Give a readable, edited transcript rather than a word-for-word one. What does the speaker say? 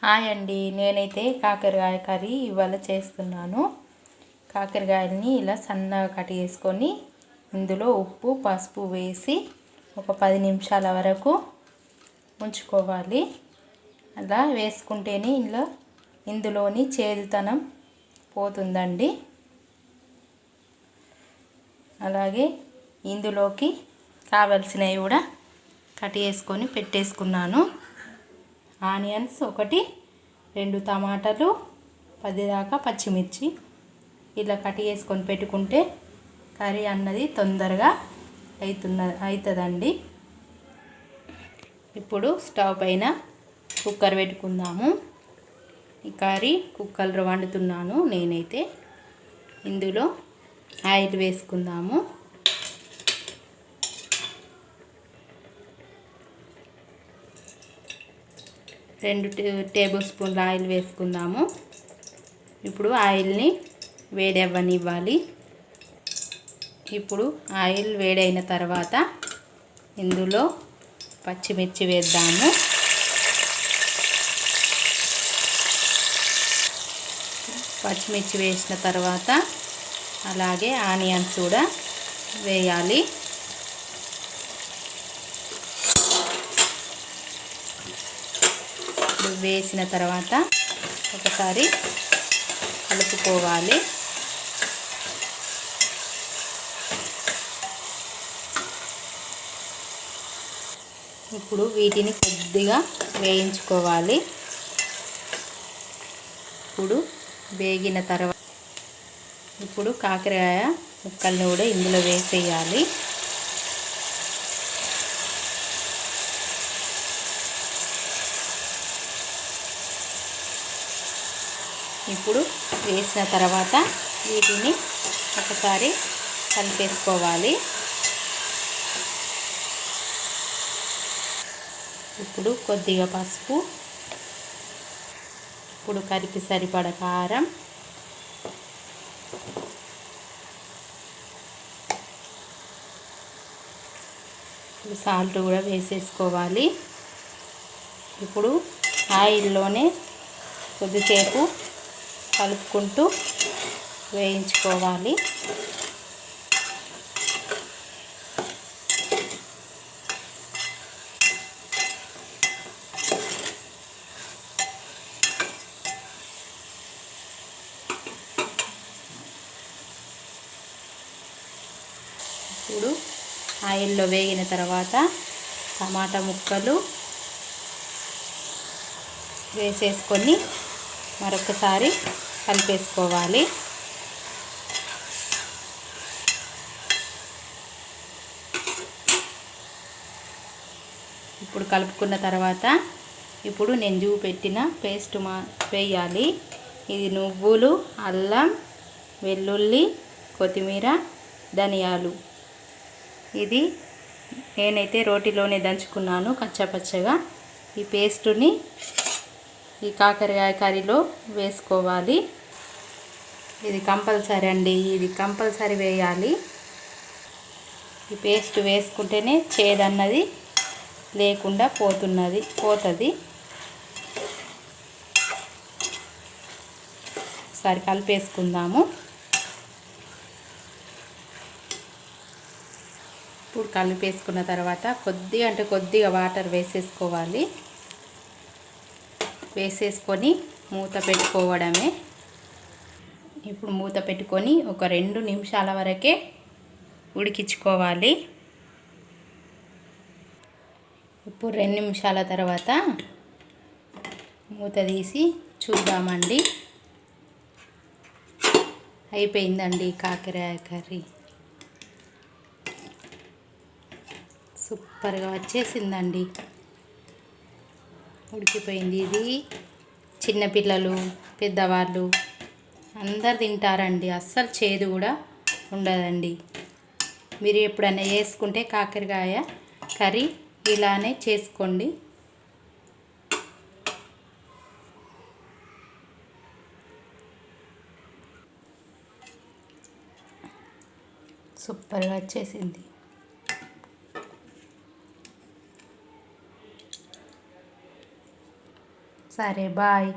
Hi అండి, నేనైతే కాకరకాయ కర్రీ ఇవాళ చేస్తున్నాను. కాకరకాయలని ఇలా సన్నగా కట్ చేసుకొని ఇందులో ఉప్పు పసుపు వేసి ఒక 10 నిమిషాల వరకు ఉంచుకోవాలి. అలా వేసుకుంటేనే ఇందులోని చేదుతనం పోతుందండి. అలాగే ఇందులోకి కావలసినవి కూడా కట్ చేసుకొని పెట్టేసుకున్నాను. ఆనియన్స్ 1, 2 టమాటాలు, 10 దాకా పచ్చిమిర్చి ఇలా కట్ చేసుకొని పెట్టుకుంటే కర్రీ అన్నది తొందరగా అవుతుందండి. ఇప్పుడు స్టవ్ పైన కుక్కర్ పెట్టుకుందాము. ఈ కర్రీ కుక్కర్లో వండుతున్నాను నేనైతే. ఇందులో ఆయిల్ వేసుకుందాము. 2 టేబుల్ స్పూన్ల ఆయిల్ వేసుకుందాము. ఇప్పుడు ఆయిల్ని వేడవ్వనివ్వాలి. ఇప్పుడు ఆయిల్ వేడైన తర్వాత ఇందులో పచ్చిమిర్చి వేద్దాము. పచ్చిమిర్చి వేసిన తర్వాత అలాగే ఆనియన్స్ కూడా వేయాలి. వేసిన తర్వాత ఒకసారి కలుపుకోవాలి. ఇప్పుడు వీటిని కొద్దిగా వేయించుకోవాలి. ఇప్పుడు వేగిన తర్వాత ఇప్పుడు కాకరకాయ ముక్కల్ని కూడా ఇందులో వేసేయాలి. ఇప్పుడు వేసిన తర్వాత వీటిని ఒకసారి కలిపేసుకోవాలి. ఇప్పుడు కొద్దిగా పసుపు, ఇప్పుడు కరికి సరిపడ కారం, సాల్ట్ కూడా వేసేసుకోవాలి. ఇప్పుడు ఆయిల్లోనే కొద్దిసేపు కలుపుకుంటూ వేయించుకోవాలి. ఇప్పుడు ఆయిల్లో వేగిన తర్వాత టమాటా ముక్కలు వేసేసుకొని మరొకసారి కలిపేసుకోవాలి. ఇప్పుడు కలుపుకున్న తర్వాత ఇప్పుడు నేను చూపెట్టిన పేస్ట్ వేయాలి. ఇది నువ్వులు, అల్లం, వెల్లుల్లి, కొత్తిమీర, ధనియాలు. ఇది నేనైతే రోటిలోనే దంచుకున్నాను కచ్చాపచ్చగా. ఈ పేస్టుని ఈ కాకరకాయ కర్రీలో వేసుకోవాలి. ఇది కంపల్సరీ అండి, ఇది కంపల్సరీ వేయాలి. ఈ పేస్ట్ వేసుకుంటేనే చేదన్నది లేకుండా పోతుంది. ఒకసారి కలిపేసుకుందాము. ఇప్పుడు కలిపేసుకున్న తర్వాత కొద్దిగా వాటర్ వేసేసుకోవాలి. వేసేసుకొని మూత పెట్టుకోవడమే. ఇప్పుడు మూత పెట్టుకొని ఒక 2 నిమిషాల వరకే ఉడికించుకోవాలి. ఇప్పుడు 2 నిమిషాల తర్వాత మూత తీసి చూద్దామండి. అయిపోయిందండి కాకరకాయ కర్రీ. సూపర్గా వచ్చేసిందండి, ఉడికిపోయింది. ఇది చిన్నపిల్లలు, పెద్దవాళ్ళు అందరు తింటారండి. అస్సలు చేదు కూడా ఉండదండి. మీరు ఎప్పుడైనా చేసుకుంటే కాకరకాయ కర్రీ ఇలానే చేసుకోండి. సూపర్గా వచ్చేసింది. సరే బాయ్.